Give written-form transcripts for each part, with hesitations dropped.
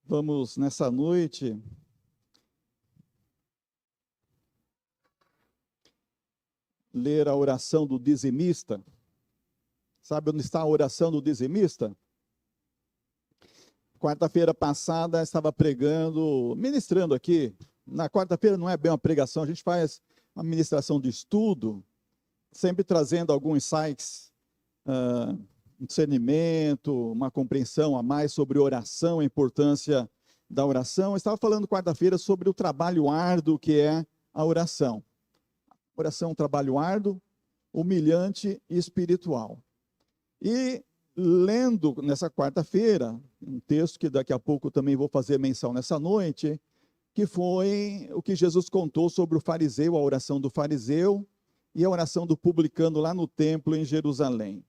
Vamos, nessa noite, ler a oração do dizimista. Sabe onde está a oração do dizimista? Quarta-feira passada, estava pregando, ministrando aqui. Na quarta-feira não é bem uma pregação, a gente faz uma ministração de estudo, sempre trazendo alguns insights, um discernimento, uma compreensão a mais sobre oração, a importância da oração. Eu estava falando quarta-feira sobre o trabalho árduo que é a oração. Oração é um trabalho árduo, humilhante e espiritual. E lendo nessa quarta-feira, um texto que daqui a pouco também vou fazer menção nessa noite, que foi o que Jesus contou sobre o fariseu, a oração do fariseu e a oração do publicano lá no templo em Jerusalém.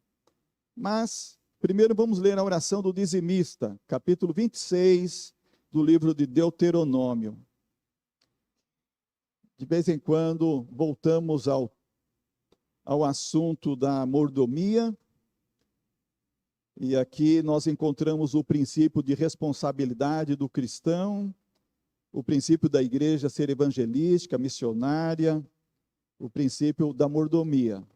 Mas, primeiro vamos ler a oração do dizimista, capítulo 26 do livro de Deuteronômio. De vez em quando voltamos ao assunto da mordomia, e aqui nós encontramos o princípio de responsabilidade do cristão, o princípio da igreja ser evangelística, missionária, o princípio da mordomia.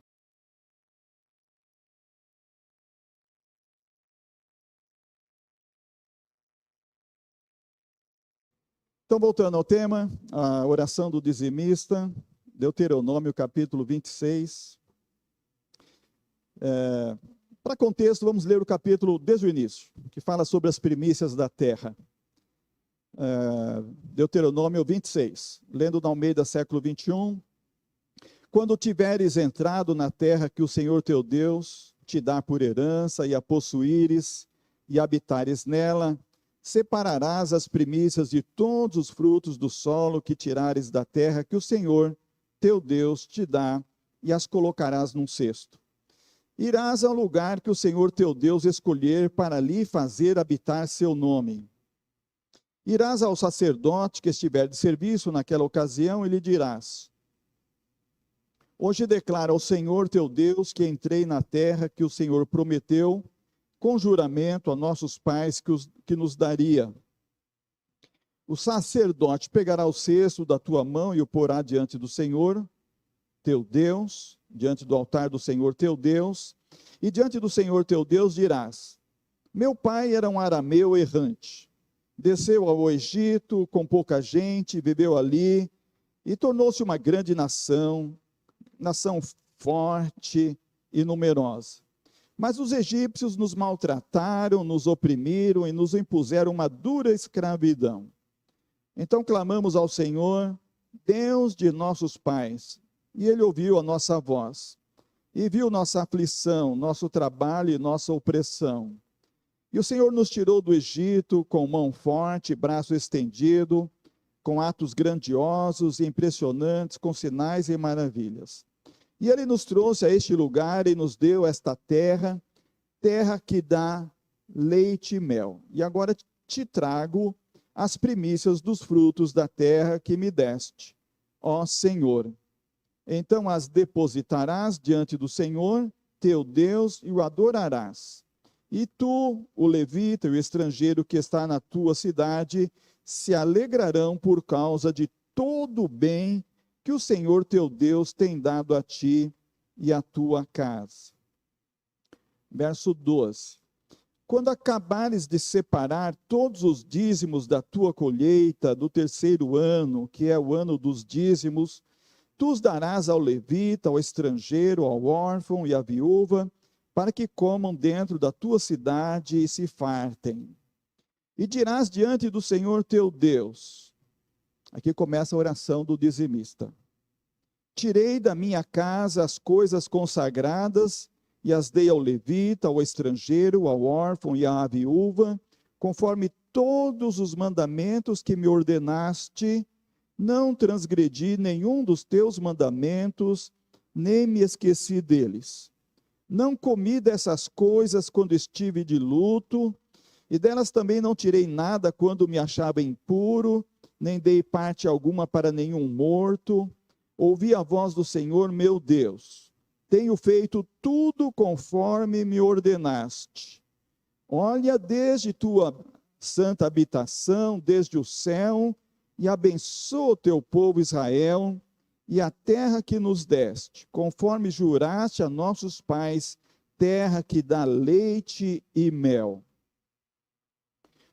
Então, voltando ao tema, a oração do dizimista, Deuteronômio capítulo 26. Para contexto, vamos ler o capítulo desde o início, que fala sobre as primícias da terra. Deuteronômio 26, lendo na Almeida século 21. Quando tiveres entrado na terra que o Senhor teu Deus te dá por herança, e a possuíres, e habitares nela, separarás as primícias de todos os frutos do solo que tirares da terra que o Senhor teu Deus te dá, e as colocarás num cesto. Irás ao lugar que o Senhor teu Deus escolher para ali fazer habitar seu nome. Irás ao sacerdote que estiver de serviço naquela ocasião e lhe dirás: hoje declara ao Senhor teu Deus que entrei na terra que o Senhor prometeu com juramento a nossos pais que nos daria. O sacerdote pegará o cesto da tua mão e o porá diante do Senhor teu Deus, diante do altar do Senhor teu Deus, e diante do Senhor teu Deus dirás: meu pai era um arameu errante, desceu ao Egito com pouca gente, viveu ali, e tornou-se uma grande nação forte e numerosa. Mas os egípcios nos maltrataram, nos oprimiram e nos impuseram uma dura escravidão. Então clamamos ao Senhor, Deus de nossos pais, e Ele ouviu a nossa voz, e viu nossa aflição, nosso trabalho e nossa opressão. E o Senhor nos tirou do Egito com mão forte, braço estendido, com atos grandiosos e impressionantes, com sinais e maravilhas. E Ele nos trouxe a este lugar e nos deu esta terra, terra que dá leite e mel. E agora te trago as primícias dos frutos da terra que me deste, ó Senhor. Então as depositarás diante do Senhor, teu Deus, e o adorarás. E tu, o levita e o estrangeiro que está na tua cidade, se alegrarão por causa de todo o bem que o Senhor teu Deus tem dado a ti e à tua casa. Verso 12. Quando acabares de separar todos os dízimos da tua colheita do terceiro ano, que é o ano dos dízimos, tu os darás ao levita, ao estrangeiro, ao órfão e à viúva, para que comam dentro da tua cidade e se fartem. E dirás diante do Senhor teu Deus. Aqui começa a oração do dizimista. Tirei da minha casa as coisas consagradas e as dei ao levita, ao estrangeiro, ao órfão e à viúva, conforme todos os mandamentos que me ordenaste. Não transgredi nenhum dos teus mandamentos, nem me esqueci deles. Não comi dessas coisas quando estive de luto, e delas também não tirei nada quando me achava impuro, nem dei parte alguma para nenhum morto. Ouvi a voz do Senhor meu Deus. Tenho feito tudo conforme me ordenaste. Olha, desde tua santa habitação desde o céu, e abençoa o teu povo Israel, e a terra que nos deste, conforme juraste a nossos pais, terra que dá leite e mel.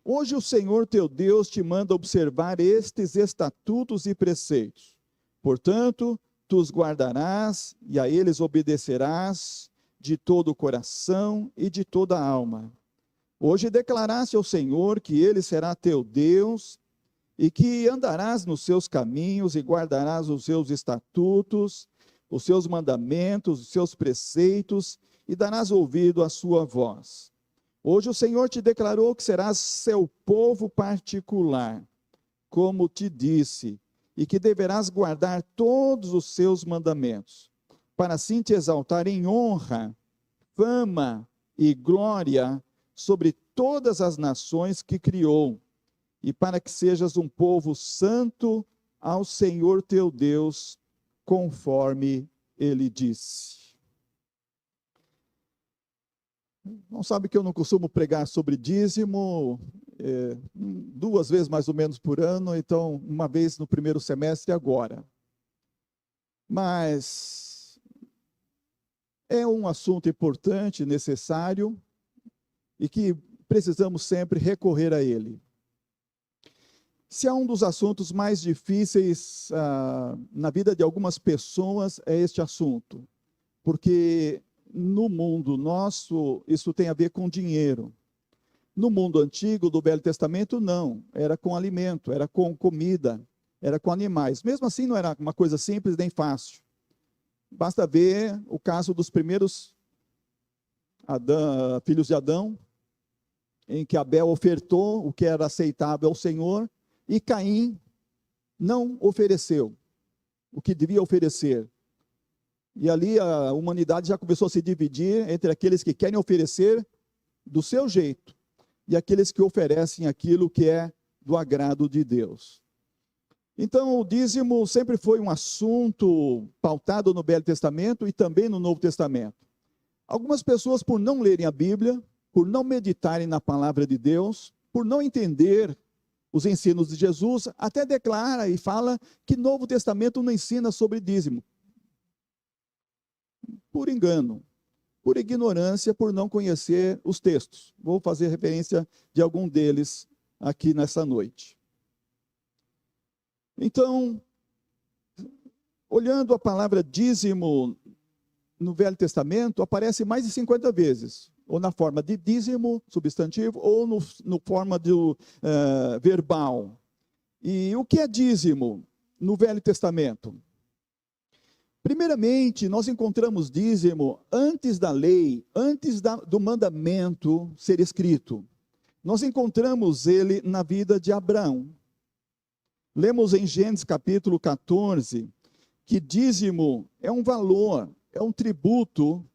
Hoje o Senhor teu Deus te manda observar estes estatutos e preceitos. Portanto, tu os guardarás e a eles obedecerás de todo o coração e de toda a alma. Hoje declaraste ao Senhor que ele será teu Deus e que andarás nos seus caminhos e guardarás os seus estatutos, os seus mandamentos, os seus preceitos e darás ouvido à sua voz. Hoje o Senhor te declarou que serás seu povo particular, como te disse, e que deverás guardar todos os seus mandamentos, para assim te exaltar em honra, fama e glória sobre todas as nações que criou, e para que sejas um povo santo ao Senhor teu Deus, conforme ele disse. Não sabe que eu não costumo pregar sobre dízimo, 2 vezes mais ou menos por ano, então uma vez no primeiro semestre e agora. Mas é um assunto importante, necessário, e que precisamos sempre recorrer a ele. Se há um dos assuntos mais difíceis na vida de algumas pessoas, é este assunto, porque no mundo nosso, isso tem a ver com dinheiro. No mundo antigo, do Velho Testamento, não. Era com alimento, era com comida, era com animais. Mesmo assim, não era uma coisa simples nem fácil. Basta ver o caso dos primeiros filhos de Adão, em que Abel ofertou o que era aceitável ao Senhor, e Caim não ofereceu o que devia oferecer. E ali a humanidade já começou a se dividir entre aqueles que querem oferecer do seu jeito e aqueles que oferecem aquilo que é do agrado de Deus. Então, o dízimo sempre foi um assunto pautado no Velho Testamento e também no Novo Testamento. Algumas pessoas, por não lerem a Bíblia, por não meditarem na palavra de Deus, por não entender os ensinos de Jesus, até declara e fala que o Novo Testamento não ensina sobre dízimo. Por engano, por ignorância, por não conhecer os textos. Vou fazer referência de algum deles aqui nessa noite. Então, olhando a palavra dízimo no Velho Testamento, aparece mais de 50 vezes, ou na forma de dízimo, substantivo, ou no forma do verbal. E o que é dízimo no Velho Testamento? Primeiramente, nós encontramos dízimo antes da lei, antes do mandamento ser escrito. Nós encontramos ele na vida de Abraão. Lemos em Gênesis capítulo 14, que dízimo é um valor, é um tributo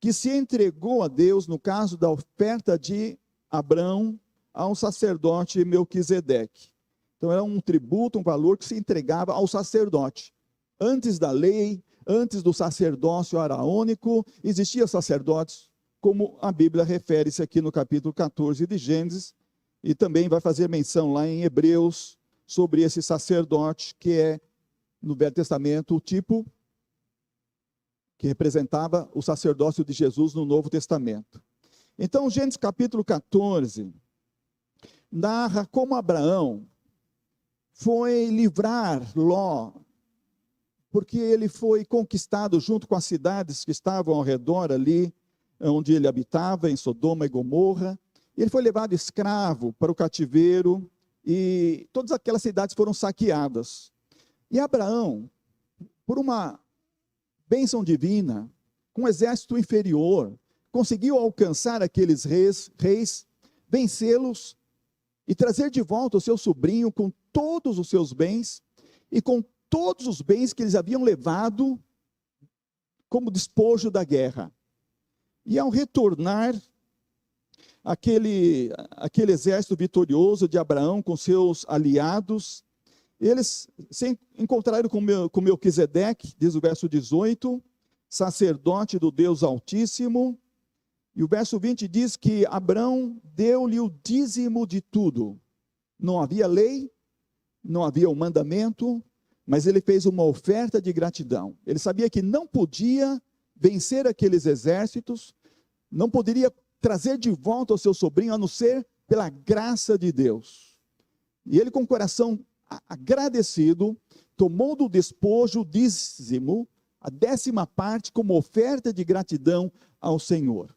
que se entregou a Deus, no caso da oferta de Abraão ao sacerdote Melquisedeque. Então era um tributo, um valor que se entregava ao sacerdote. Antes da lei, antes do sacerdócio araônico, existiam sacerdotes, como a Bíblia refere-se aqui no capítulo 14 de Gênesis, e também vai fazer menção lá em Hebreus, sobre esse sacerdote, que é, no Velho Testamento, o tipo que representava o sacerdócio de Jesus no Novo Testamento. Então, Gênesis capítulo 14, narra como Abraão foi livrar Ló, porque ele foi conquistado junto com as cidades que estavam ao redor ali, onde ele habitava, em Sodoma e Gomorra. Ele foi levado escravo para o cativeiro, e todas aquelas cidades foram saqueadas. E Abraão, por uma bênção divina, com um exército inferior, conseguiu alcançar aqueles reis, vencê-los e trazer de volta o seu sobrinho com todos os seus bens e com todos os bens que eles haviam levado como despojo da guerra. E ao retornar, aquele exército vitorioso de Abraão com seus aliados, eles se encontraram com Melquisedeque, diz o verso 18, sacerdote do Deus Altíssimo, E o verso 20 diz que Abrão deu-lhe o dízimo de tudo. Não havia lei, não havia um mandamento, mas ele fez uma oferta de gratidão. Ele sabia que não podia vencer aqueles exércitos, não poderia trazer de volta o seu sobrinho, a não ser pela graça de Deus. E ele, com o coração agradecido, tomou do despojo o dízimo, a 10ª parte, como oferta de gratidão ao Senhor.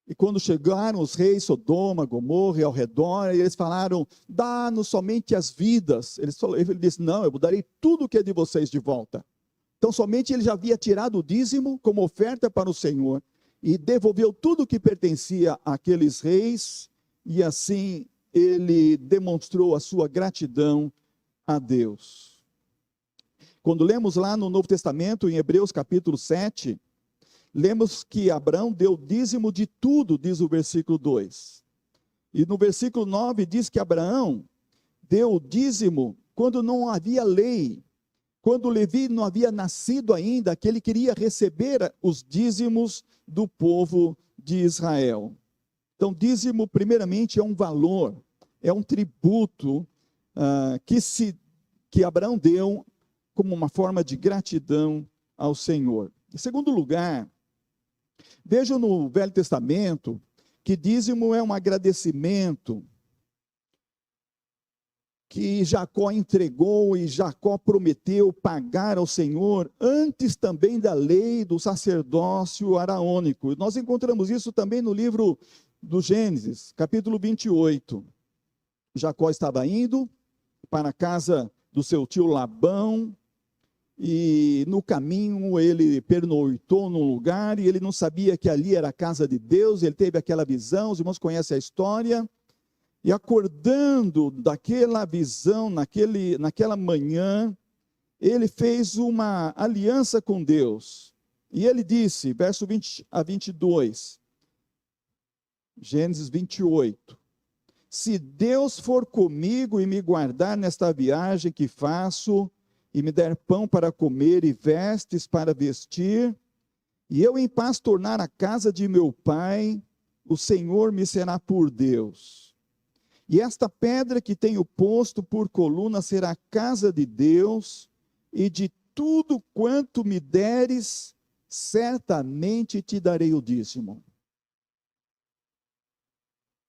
E quando chegaram os reis Sodoma, Gomorra e ao redor, eles falaram: dá-nos somente as vidas. Ele disse: não, eu darei tudo que é de vocês de volta. Então somente ele já havia tirado o dízimo como oferta para o Senhor, e devolveu tudo que pertencia àqueles reis, e assim ele demonstrou a sua gratidão a Deus. Quando lemos lá no Novo Testamento, em Hebreus capítulo 7, lemos que Abrão deu dízimo de tudo, diz o versículo 2. E no versículo 9 diz que Abraão deu o dízimo quando não havia lei, quando Levi não havia nascido ainda, que ele queria receber os dízimos do povo de Israel. Então, dízimo, primeiramente, é um valor, é um tributo que Abraão deu como uma forma de gratidão ao Senhor. Em segundo lugar, vejam no Velho Testamento que dízimo é um agradecimento que Jacó entregou e Jacó prometeu pagar ao Senhor antes também da lei do sacerdócio araônico. Nós encontramos isso também no livro do Gênesis, capítulo 28. Jacó estava indo para a casa do seu tio Labão, e no caminho ele pernoitou num lugar, e ele não sabia que ali era a casa de Deus. Ele teve aquela visão, os irmãos conhecem a história, e acordando daquela visão, naquela manhã, ele fez uma aliança com Deus, e ele disse, verso 20 a 22, Gênesis 28, se Deus for comigo e me guardar nesta viagem que faço, e me der pão para comer e vestes para vestir, e eu em paz tornar a casa de meu pai, o Senhor me será por Deus. E esta pedra que tenho posto por coluna será a casa de Deus, e de tudo quanto me deres, certamente te darei o dízimo.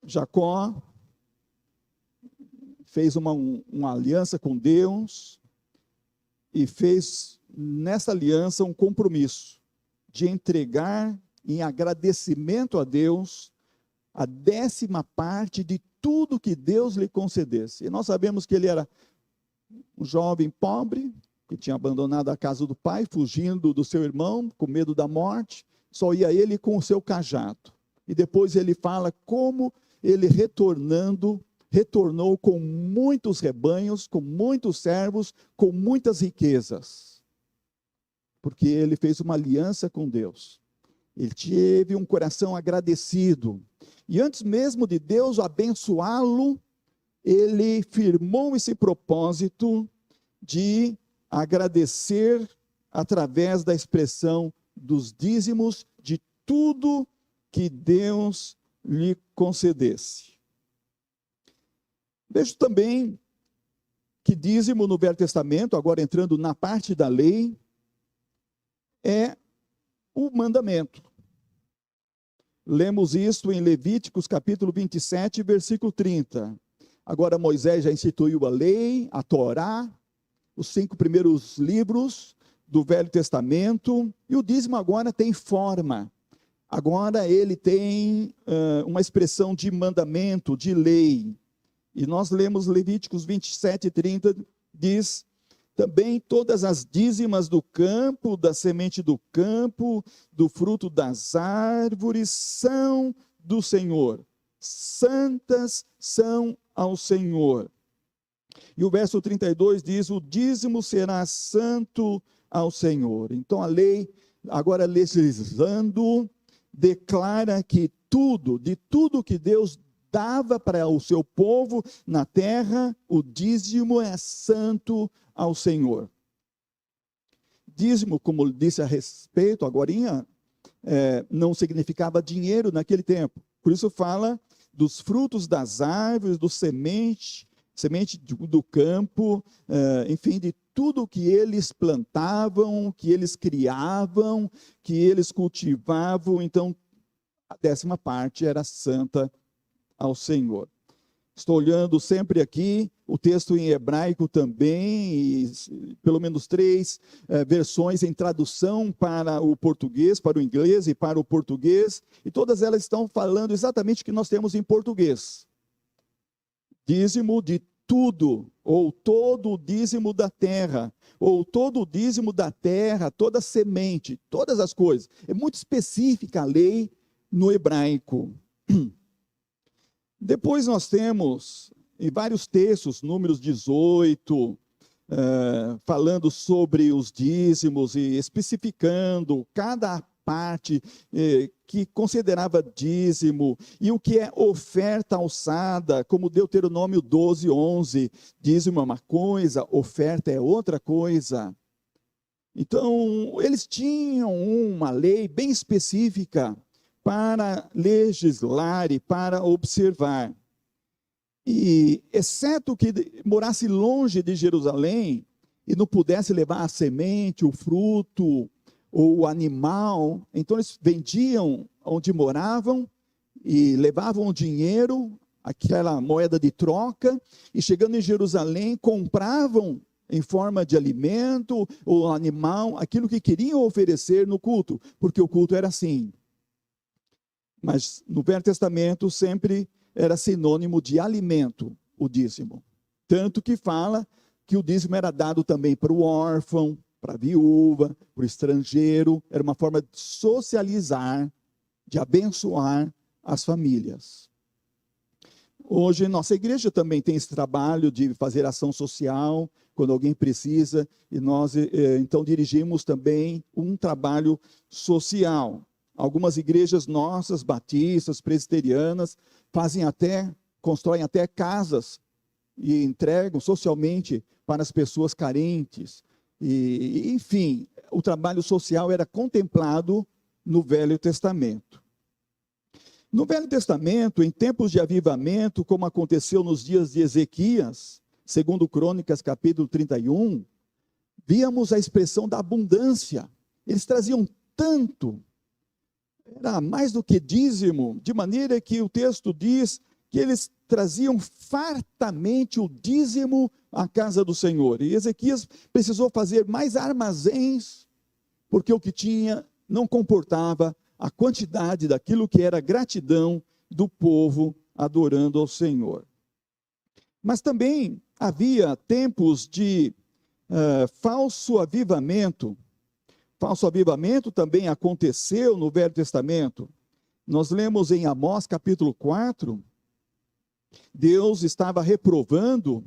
Jacó fez uma aliança com Deus, e fez nessa aliança um compromisso de entregar em agradecimento a Deus a 10ª parte de tudo que Deus lhe concedesse. E nós sabemos que ele era um jovem pobre, que tinha abandonado a casa do pai, fugindo do seu irmão, com medo da morte, só ia ele com o seu cajado. E depois ele fala como ele retornou com muitos rebanhos, com muitos servos, com muitas riquezas, porque ele fez uma aliança com Deus. Ele teve um coração agradecido, e antes mesmo de Deus abençoá-lo, ele firmou esse propósito de agradecer através da expressão dos dízimos de tudo que Deus lhe concedesse. Vejo também que dízimo no Velho Testamento, agora entrando na parte da lei, é o mandamento. Lemos isso em Levíticos capítulo 27, versículo 30. Agora Moisés já instituiu a lei, a Torá, os 5 primeiros livros do Velho Testamento, e o dízimo agora tem forma. Agora ele tem uma expressão de mandamento, de lei. E nós lemos Levíticos 27, 30, diz: também todas as dízimas do campo, da semente do campo, do fruto das árvores, são do Senhor. Santas são ao Senhor. E o verso 32 diz: o dízimo será santo ao Senhor. Então a lei, agora legislando, declara que de tudo que Deus dava para o seu povo na terra, o dízimo é santo ao Senhor. Dízimo, como disse a respeito agorinha, não significava dinheiro naquele tempo. Por isso fala dos frutos das árvores, do semente do campo, enfim, de tudo que eles plantavam, que eles criavam, que eles cultivavam. Então, a 10ª parte era santa ao Senhor. Estou olhando sempre aqui o texto em hebraico também, e pelo menos 3 versões em tradução para o português, para o inglês e para o português, e todas elas estão falando exatamente o que nós temos em português. Dízimo de tudo, ou todo o dízimo da terra, ou todo o dízimo da terra, toda semente, todas as coisas. É muito específica a lei no hebraico. Depois nós temos, em vários textos, Números 18, falando sobre os dízimos e especificando cada parte que considerava dízimo, e o que é oferta alçada, como Deuteronômio 12, 11, dízimo é uma coisa, oferta é outra coisa. Então, eles tinham uma lei bem específica para legislar e para observar. E, exceto que morasse longe de Jerusalém e não pudesse levar a semente, o fruto, ou o animal, então eles vendiam onde moravam e levavam o dinheiro, aquela moeda de troca, e chegando em Jerusalém, compravam em forma de alimento ou animal, aquilo que queriam oferecer no culto, porque o culto era assim. Mas no Velho Testamento sempre era sinônimo de alimento, o dízimo. Tanto que fala que o dízimo era dado também para o órfão, para a viúva, para o estrangeiro, era uma forma de socializar, de abençoar as famílias. Hoje, nossa igreja também tem esse trabalho de fazer ação social, quando alguém precisa, e nós, então, dirigimos também um trabalho social. Algumas igrejas nossas, batistas, presbiterianas, constroem até casas e entregam socialmente para as pessoas carentes. E, enfim, o trabalho social era contemplado no Velho Testamento. No Velho Testamento, em tempos de avivamento, como aconteceu nos dias de Ezequias, segundo Crônicas, capítulo 31, víamos a expressão da abundância. Eles traziam tanto, era mais do que dízimo, de maneira que o texto diz que eles traziam fartamente o dízimo à casa do Senhor. E Ezequias precisou fazer mais armazéns, porque o que tinha não comportava a quantidade daquilo que era gratidão do povo adorando ao Senhor. Mas também havia tempos de falso avivamento. Falso avivamento também aconteceu no Velho Testamento. Nós lemos em Amós capítulo 4, Deus estava reprovando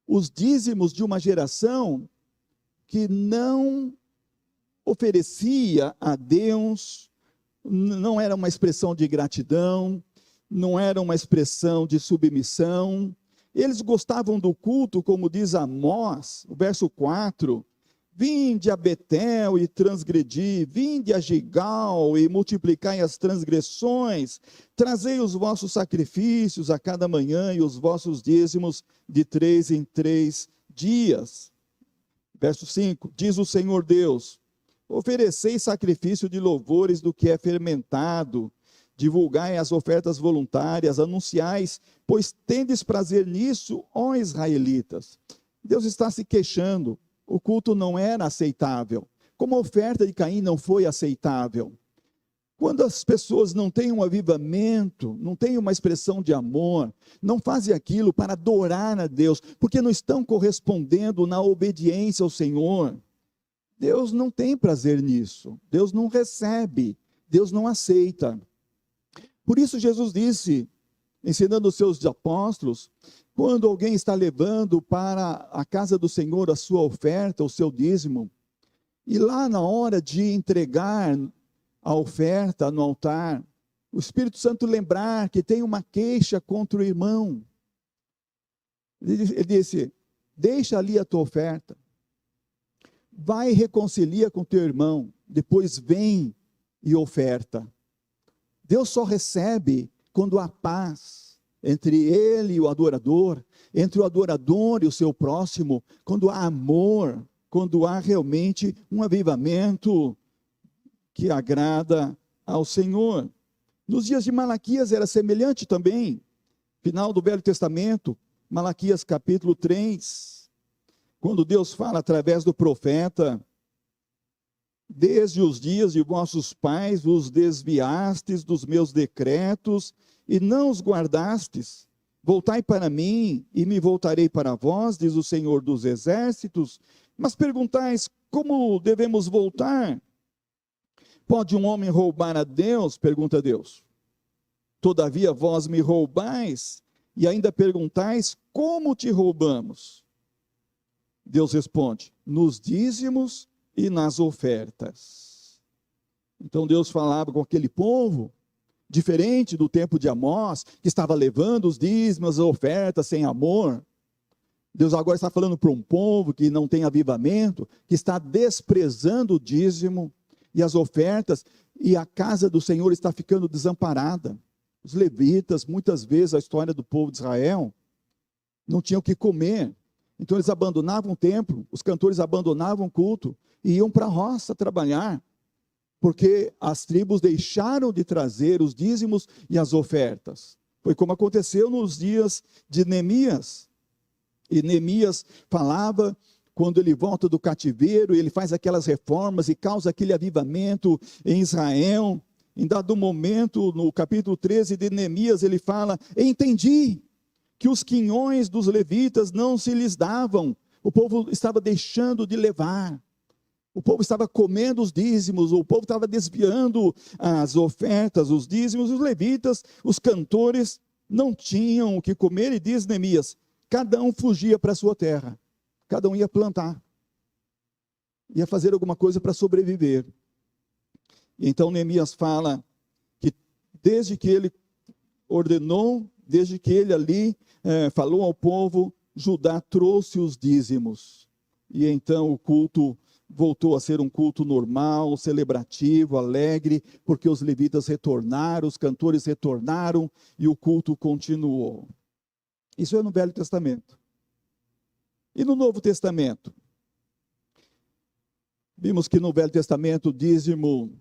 os dízimos de uma geração que não oferecia a Deus, não era uma expressão de gratidão, não era uma expressão de submissão. Eles gostavam do culto, como diz Amós, o verso 4, vinde a Betel e transgredi, vinde a Gigal e multiplicai as transgressões, trazei os vossos sacrifícios a cada manhã e os vossos dízimos de 3 em 3 dias. Verso 5, diz o Senhor Deus, ofereceis sacrifício de louvores do que é fermentado, divulgai as ofertas voluntárias, anunciais, pois tendes prazer nisso, ó israelitas. Deus está se queixando, o culto não era aceitável, como a oferta de Caim não foi aceitável. Quando as pessoas não têm um avivamento, não têm uma expressão de amor, não fazem aquilo para adorar a Deus, porque não estão correspondendo na obediência ao Senhor, Deus não tem prazer nisso, Deus não recebe, Deus não aceita. Por isso Jesus disse, ensinando os seus apóstolos, quando alguém está levando para a casa do Senhor a sua oferta, o seu dízimo, e lá na hora de entregar a oferta no altar, o Espírito Santo lembrar que tem uma queixa contra o irmão, ele disse, deixa ali a tua oferta, vai e reconcilia com teu irmão, depois vem e oferta. Deus só recebe quando há paz entre ele e o adorador, entre o adorador e o seu próximo, quando há amor, quando há realmente um avivamento que agrada ao Senhor. Nos dias de Malaquias era semelhante também. Final do Velho Testamento, Malaquias capítulo 3, quando Deus fala através do profeta: desde os dias de vossos pais vos desviastes dos meus decretos e não os guardastes. Voltai para mim e me voltarei para vós, diz o Senhor dos Exércitos. Mas perguntais, como devemos voltar? Pode um homem roubar a Deus? Pergunta Deus. Todavia vós me roubais e ainda perguntais, como te roubamos? Deus responde, nos dízimos e nas ofertas. Então Deus falava com aquele povo, diferente do tempo de Amós, que estava levando os dízimos, as ofertas sem amor. Deus agora está falando para um povo que não tem avivamento, que está desprezando o dízimo e as ofertas, e a casa do Senhor está ficando desamparada. Os levitas, muitas vezes a história do povo de Israel, não tinham o que comer. Então eles abandonavam o templo, os cantores abandonavam o culto e iam para a roça trabalhar, porque as tribos deixaram de trazer os dízimos e as ofertas. Foi como aconteceu nos dias de Neemias. E Neemias falava, quando ele volta do cativeiro, ele faz aquelas reformas e causa aquele avivamento em Israel. Em dado momento, no capítulo 13 de Neemias, ele fala: entendi que os quinhões dos levitas não se lhes davam, o povo estava deixando de levar, o povo estava comendo os dízimos, o povo estava desviando as ofertas, os dízimos, os levitas, os cantores não tinham o que comer, e diz Neemias, cada um fugia para a sua terra, cada um ia plantar, ia fazer alguma coisa para sobreviver. Então Neemias fala que desde que ele ordenou, desde que ele ali falou ao povo, Judá trouxe os dízimos. E então o culto voltou a ser um culto normal, celebrativo, alegre, porque os levitas retornaram, os cantores retornaram e o culto continuou. Isso é no Velho Testamento. E no Novo Testamento? Vimos que no Velho Testamento o dízimo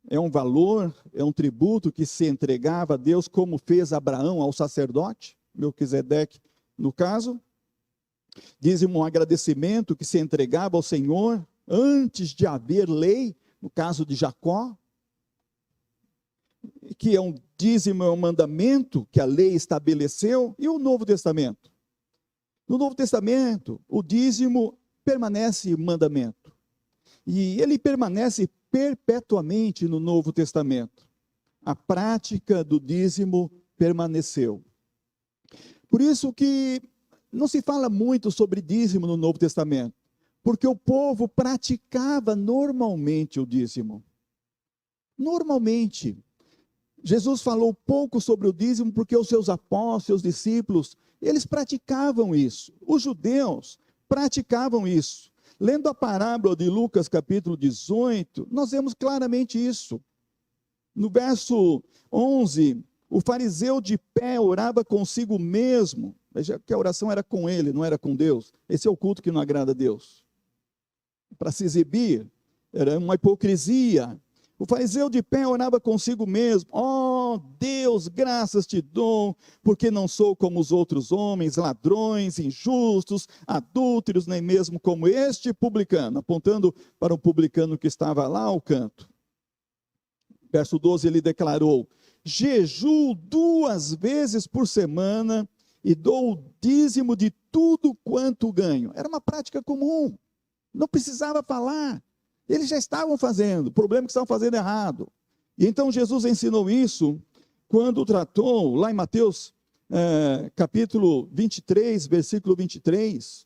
é um valor, é um tributo que se entregava a Deus, como fez Abraão ao sacerdote, Melquisedeque no caso. Dízimo um agradecimento que se entregava ao Senhor antes de haver lei, no caso de Jacó, que é um dízimo, é um mandamento que a lei estabeleceu. E o Novo Testamento? No Novo Testamento, o dízimo permanece mandamento. E ele permanece perpetuamente no Novo Testamento. A prática do dízimo permaneceu. Por isso que não se fala muito sobre dízimo no Novo Testamento, porque o povo praticava normalmente o dízimo. Normalmente. Jesus falou pouco sobre o dízimo porque os seus apóstolos, seus discípulos, eles praticavam isso. Os judeus praticavam isso. Lendo a parábola de Lucas capítulo 18, nós vemos claramente isso. No verso 11, o fariseu de pé orava consigo mesmo. Veja que a oração era com ele, não era com Deus. Esse é o culto que não agrada a Deus. Para se exibir, era uma hipocrisia. O fariseu de pé orava consigo mesmo: ó Deus, graças te dou, porque não sou como os outros homens, ladrões, injustos, adúlteros, nem mesmo como este publicano, apontando para o publicano que estava lá ao canto. Verso 12, ele declarou: jejuo 2 vezes por semana e dou o dízimo de tudo quanto ganho. Era uma prática comum, não precisava falar. Eles já estavam fazendo, o problema é que estavam fazendo errado. E então Jesus ensinou isso quando tratou, lá em Mateus capítulo 23, versículo 23,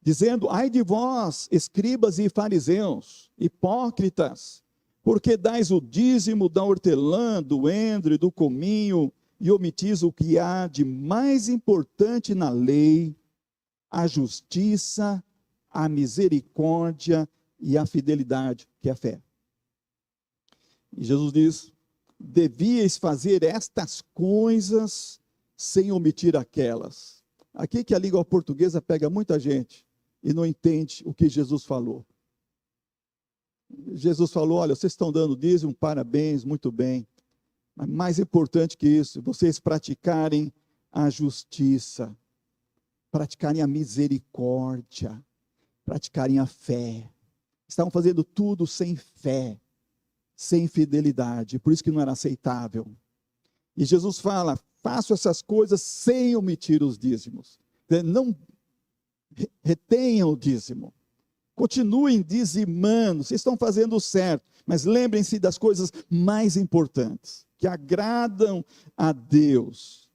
dizendo: ai de vós, escribas e fariseus, hipócritas, porque dais o dízimo da hortelã, do endro e do cominho, e omitis o que há de mais importante na lei, a justiça, a misericórdia e a fidelidade, que é a fé. E Jesus diz: devíeis fazer estas coisas sem omitir aquelas. Aqui que a língua portuguesa pega muita gente e não entende o que Jesus falou. Jesus falou: olha, vocês estão dando dízimo, parabéns, muito bem. Mas mais importante que isso, vocês praticarem a justiça, praticarem a misericórdia, praticarem a fé. Estavam fazendo tudo sem fé, sem fidelidade, por isso que não era aceitável. E Jesus fala: faço essas coisas sem omitir os dízimos. Não retenham o dízimo. Continuem dizimando, vocês estão fazendo o certo, mas lembrem-se das coisas mais importantes, que agradam a Deus.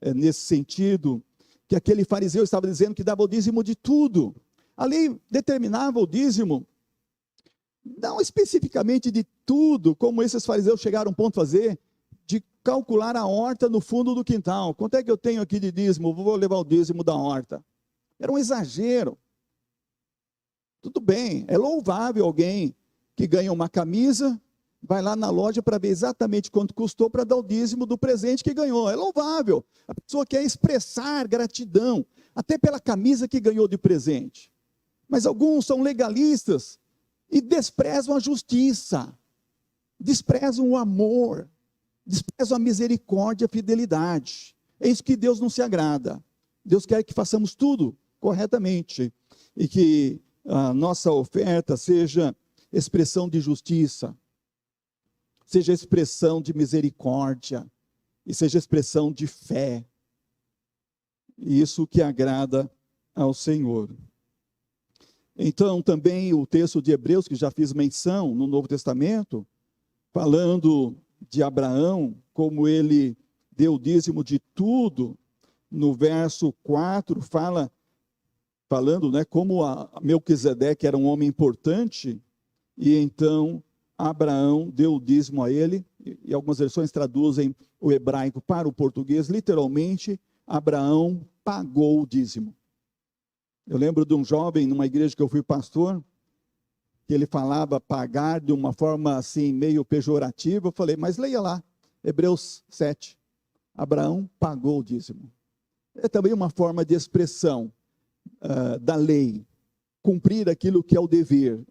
É nesse sentido que aquele fariseu estava dizendo que dava o dízimo de tudo. A lei determinava o dízimo, não especificamente de tudo, como esses fariseus chegaram a um ponto de fazer, de calcular a horta no fundo do quintal. Quanto é que eu tenho aqui de dízimo? Vou levar o dízimo da horta. Era um exagero. Tudo bem, é louvável alguém que ganha uma camisa, vai lá na loja para ver exatamente quanto custou para dar o dízimo do presente que ganhou. É louvável. A pessoa quer expressar gratidão, até pela camisa que ganhou de presente. Mas alguns são legalistas e desprezam a justiça, desprezam o amor, desprezam a misericórdia e a fidelidade. É isso que Deus não se agrada. Deus quer que façamos tudo corretamente e que a nossa oferta seja expressão de justiça, seja expressão de misericórdia e seja expressão de fé. Isso que agrada ao Senhor. Então, também o texto de Hebreus, que já fiz menção no Novo Testamento, falando de Abraão, como ele deu o dízimo de tudo, no verso 4, falando, né, como Melquisedeque era um homem importante, e então Abraão deu o dízimo a ele, e algumas versões traduzem o hebraico para o português, literalmente, Abraão pagou o dízimo. Eu lembro de um jovem, numa igreja que eu fui pastor, que ele falava pagar de uma forma assim, meio pejorativa. Eu falei, mas leia lá, Hebreus 7, Abraão pagou o dízimo. É também uma forma de expressão da lei, cumprir aquilo que é o dever.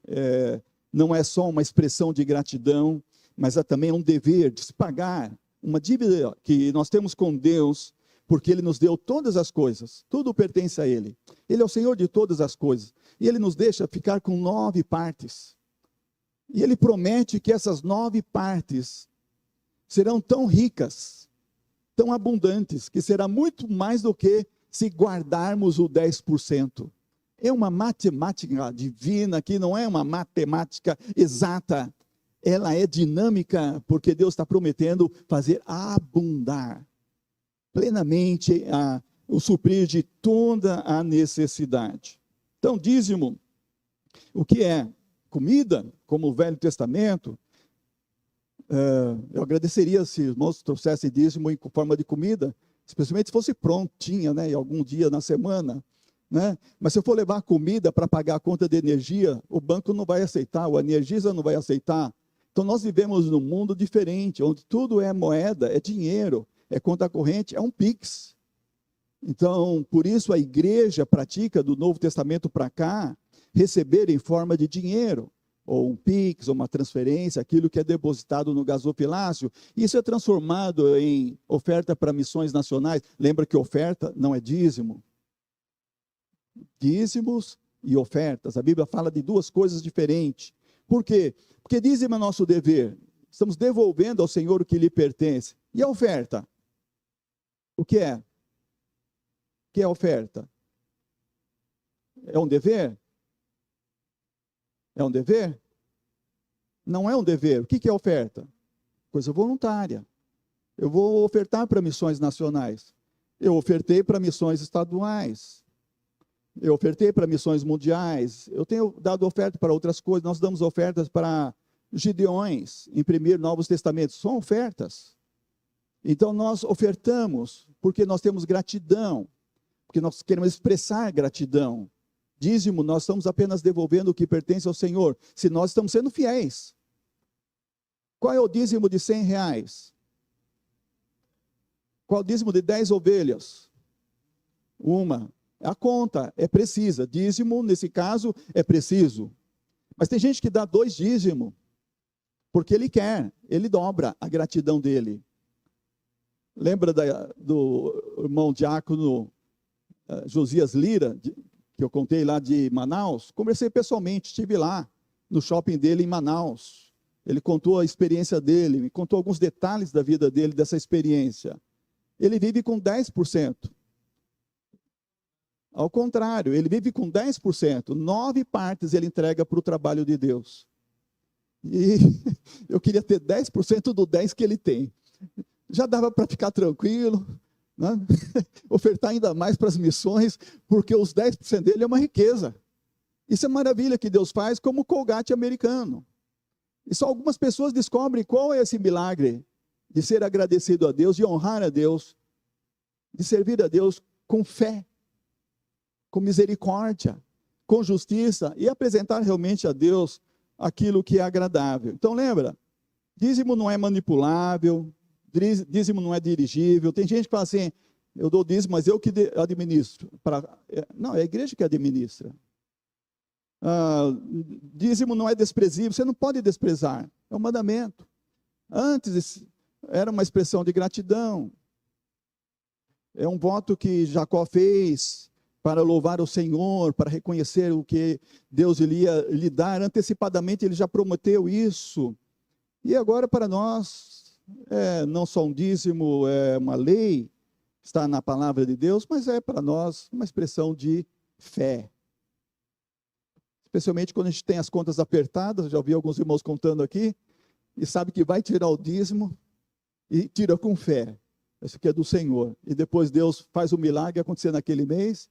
Não é só uma expressão de gratidão, mas é também um dever de se pagar uma dívida que nós temos com Deus, porque Ele nos deu todas as coisas, tudo pertence a Ele. Ele é o Senhor de todas as coisas, e Ele nos deixa ficar com 9 partes. E Ele promete que essas 9 partes serão tão ricas, tão abundantes, que será muito mais do que se guardarmos o 10%. É uma matemática divina, que não é uma matemática exata, ela é dinâmica, porque Deus está prometendo fazer abundar plenamente o suprir de toda a necessidade. Então, dízimo, o que é? Comida, como o Velho Testamento. Eu agradeceria se os irmãos trouxessem dízimo em forma de comida, especialmente se fosse prontinha, né, algum dia na semana, né? Mas se eu for levar comida para pagar a conta de energia, o banco não vai aceitar, o Energisa não vai aceitar. Então nós vivemos num mundo diferente, onde tudo é moeda, é dinheiro, é conta corrente, é um Pix. Então, por isso a igreja pratica do Novo Testamento para cá, receber em forma de dinheiro, ou um Pix, ou uma transferência, aquilo que é depositado no gasofilácio. Isso é transformado em oferta para missões nacionais. Lembra que oferta não é dízimo. Dízimos e ofertas. A Bíblia fala de duas coisas diferentes. Por quê? Porque dízimo é nosso dever. Estamos devolvendo ao Senhor o que lhe pertence. E a oferta? O que é? O que é a oferta? É um dever? É um dever? Não é um dever. O que é oferta? Coisa voluntária. Eu vou ofertar para missões nacionais. Eu ofertei para missões estaduais. Eu ofertei para missões mundiais. Eu tenho dado oferta para outras coisas. Nós damos ofertas para Gideões, imprimir novos testamentos. São ofertas. Então nós ofertamos porque nós temos gratidão. Porque nós queremos expressar gratidão. Dízimo, nós estamos apenas devolvendo o que pertence ao Senhor, se nós estamos sendo fiéis. Qual é o dízimo de R$100? Qual é o dízimo de 10 ovelhas? Uma. A conta é precisa. Dízimo, nesse caso, é preciso. Mas tem gente que dá 2 dízimos, porque ele quer, ele dobra a gratidão dele. Lembra do irmão diácono Josias Lira, que eu contei lá de Manaus? Conversei pessoalmente, estive lá no shopping dele em Manaus. Ele contou a experiência dele, me contou alguns detalhes da vida dele, dessa experiência. Ele vive com 10%. Ao contrário, ele vive com 10%. 9 partes ele entrega para o trabalho de Deus. E eu queria ter 10% do 10% que ele tem. Já dava para ficar tranquilo, né? Ofertar ainda mais para as missões, porque os 10% dele é uma riqueza. Isso é maravilha que Deus faz, como o Colgate americano. E só algumas pessoas descobrem qual é esse milagre de ser agradecido a Deus, de honrar a Deus, de servir a Deus com fé, com misericórdia, com justiça, e apresentar realmente a Deus aquilo que é agradável. Então lembra, dízimo não é manipulável, dízimo não é dirigível. Tem gente que fala assim, eu dou dízimo, mas eu que administro. Não, é a igreja que administra. Dízimo não é desprezível, você não pode desprezar, é um mandamento. Antes era uma expressão de gratidão, é um voto que Jacó fez para louvar o Senhor, para reconhecer o que Deus iria lhe dar. Antecipadamente ele já prometeu isso. E agora para nós, não só um dízimo, é uma lei, está na palavra de Deus, mas é para nós uma expressão de fé. Especialmente quando a gente tem as contas apertadas, já ouvi alguns irmãos contando aqui, e sabe que vai tirar o dízimo, e tira com fé. Isso aqui é do Senhor. E depois Deus faz o milagre acontecer naquele mês,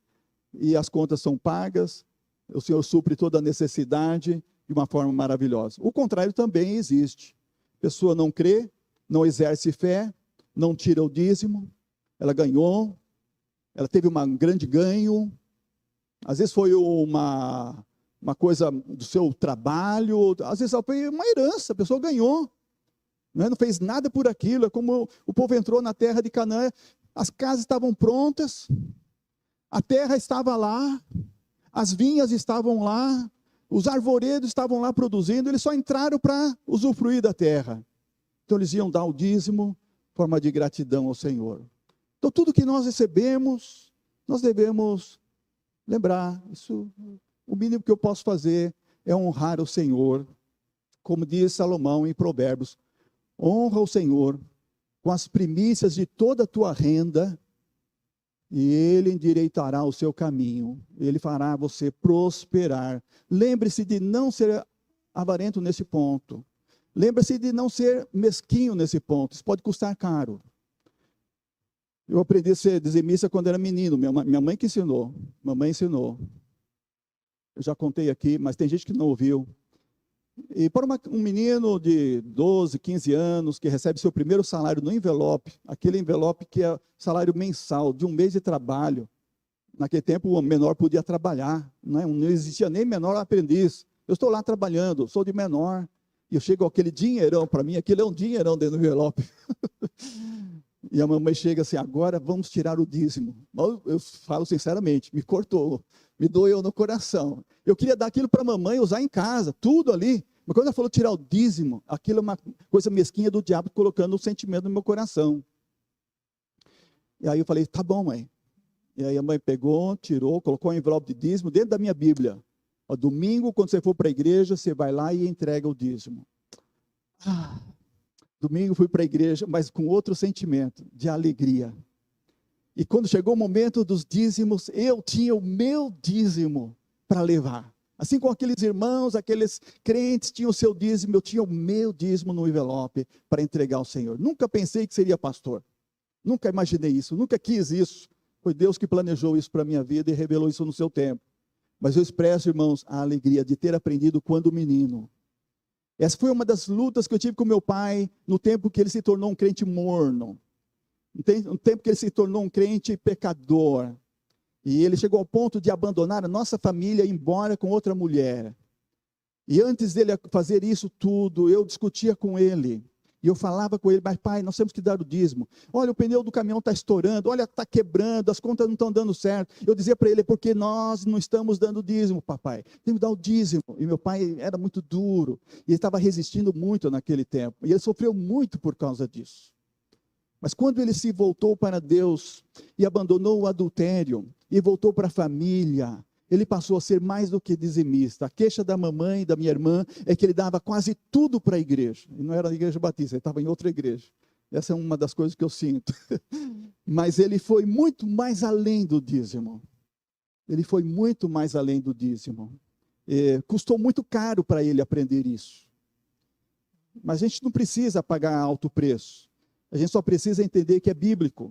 e as contas são pagas, o Senhor supre toda a necessidade de uma forma maravilhosa. O contrário também existe. A pessoa não crê, não exerce fé, não tira o dízimo, ela ganhou, ela teve um grande ganho, às vezes foi uma coisa do seu trabalho, às vezes foi uma herança, a pessoa ganhou, não fez nada por aquilo. É como o povo entrou na terra de Canaã, as casas estavam prontas, a terra estava lá, as vinhas estavam lá, os arvoredos estavam lá produzindo, eles só entraram para usufruir da terra. Então eles iam dar o dízimo, forma de gratidão ao Senhor. Então tudo que nós recebemos, nós devemos lembrar, isso, o mínimo que eu posso fazer é honrar o Senhor, como diz Salomão em Provérbios, honra o Senhor com as primícias de toda a tua renda, e Ele endireitará o seu caminho, Ele fará você prosperar. Lembre-se de não ser avarento nesse ponto, lembre-se de não ser mesquinho nesse ponto, isso pode custar caro. Eu aprendi a ser dizimista quando era menino, minha mãe que ensinou, mamãe ensinou. Eu já contei aqui, mas tem gente que não ouviu. E para um menino de 12, 15 anos, que recebe seu primeiro salário no envelope, aquele envelope que é salário mensal, de um mês de trabalho. Naquele tempo o menor podia trabalhar, não existia nem menor aprendiz. Eu estou lá trabalhando, sou de menor, e eu chego aquele dinheirão para mim, aquele é um dinheirão dentro do envelope. E a mamãe chega assim, agora vamos tirar o dízimo. Eu falo sinceramente, me cortou, me doeu no coração. Eu queria dar aquilo para a mamãe usar em casa, tudo ali. Mas quando ela falou tirar o dízimo, aquilo é uma coisa mesquinha do diabo colocando um sentimento no meu coração. E aí eu falei, tá bom, mãe. E aí a mãe pegou, tirou, colocou um envelope de dízimo dentro da minha Bíblia. Domingo, quando você for para a igreja, você vai lá e entrega o dízimo. Domingo fui para a igreja, mas com outro sentimento, de alegria. E quando chegou o momento dos dízimos, eu tinha o meu dízimo para levar. Assim como aqueles irmãos, aqueles crentes tinham o seu dízimo, eu tinha o meu dízimo no envelope para entregar ao Senhor. Nunca pensei que seria pastor. Nunca imaginei isso, nunca quis isso. Foi Deus que planejou isso para a minha vida e revelou isso no seu tempo. Mas eu expresso, irmãos, a alegria de ter aprendido quando menino. Essa foi uma das lutas que eu tive com meu pai no tempo que ele se tornou um crente morno. No tempo que ele se tornou um crente pecador. E ele chegou ao ponto de abandonar a nossa família e ir embora com outra mulher. E antes dele fazer isso tudo, eu discutia com ele. E eu falava com ele, mas pai, nós temos que dar o dízimo. Olha, o pneu do caminhão está estourando, olha, está quebrando, as contas não estão dando certo. Eu dizia para ele, é porque nós não estamos dando dízimo, papai. Temos que dar o dízimo. E meu pai era muito duro, e ele estava resistindo muito naquele tempo. E ele sofreu muito por causa disso. Mas quando ele se voltou para Deus, e abandonou o adultério, e voltou para a família, ele passou a ser mais do que dizimista. A queixa da mamãe e da minha irmã é que ele dava quase tudo para a igreja. E não era na igreja batista, ele estava em outra igreja. Essa é uma das coisas que eu sinto. Mas ele foi muito mais além do dízimo. Ele foi muito mais além do dízimo. Custou muito caro para ele aprender isso. Mas a gente não precisa pagar alto preço. A gente só precisa entender que é bíblico,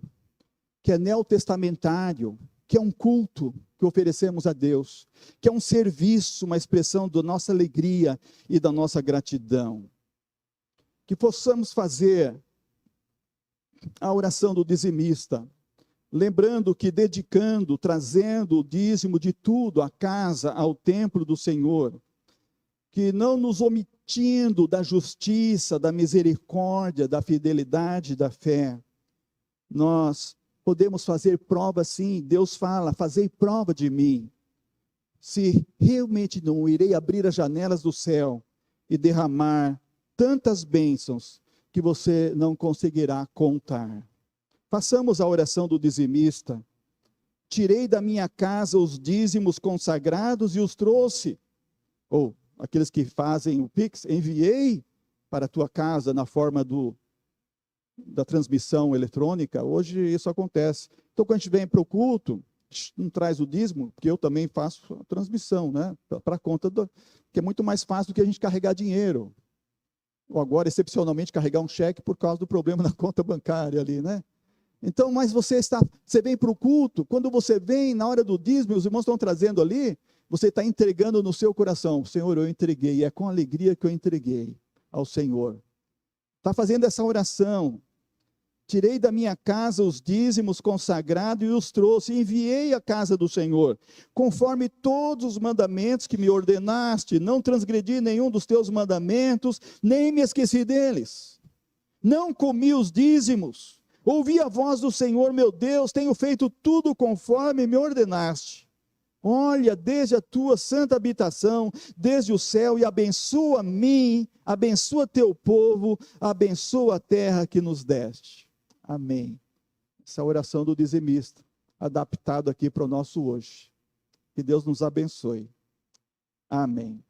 que é neotestamentário, que é um culto que oferecemos a Deus, que é um serviço, uma expressão da nossa alegria e da nossa gratidão. Que possamos fazer a oração do dizimista, lembrando que dedicando, trazendo o dízimo de tudo à casa, ao templo do Senhor, que não nos omitindo da justiça, da misericórdia, da fidelidade, da fé, nós podemos fazer prova sim. Deus fala, fazei prova de mim, se realmente não irei abrir as janelas do céu e derramar tantas bênçãos que você não conseguirá contar. Façamos a oração do dizimista. Tirei da minha casa os dízimos consagrados e os trouxe. Ou aqueles que fazem o Pix, enviei para a tua casa na forma da transmissão eletrônica. Hoje isso acontece. Então, quando a gente vem para o culto, não traz o dízimo, porque eu também faço a transmissão, né? Para conta que é muito mais fácil do que a gente carregar dinheiro. Ou agora, excepcionalmente, carregar um cheque por causa do problema na conta bancária ali, né? Então, mas você vem para o culto, quando você vem na hora do dízimo, os irmãos estão trazendo ali, você está entregando no seu coração. Senhor, eu entreguei, e é com alegria que eu entreguei ao Senhor. Está fazendo essa oração. Tirei da minha casa os dízimos consagrados e os trouxe, e enviei à casa do Senhor, conforme todos os mandamentos que me ordenaste, não transgredi nenhum dos teus mandamentos, nem me esqueci deles. Não comi os dízimos, ouvi a voz do Senhor meu Deus, tenho feito tudo conforme me ordenaste. Olha, desde a tua santa habitação, desde o céu, e abençoa a mim, abençoa teu povo, abençoa a terra que nos deste. Amém. Essa oração do dizimista, adaptado aqui para o nosso hoje. Que Deus nos abençoe. Amém.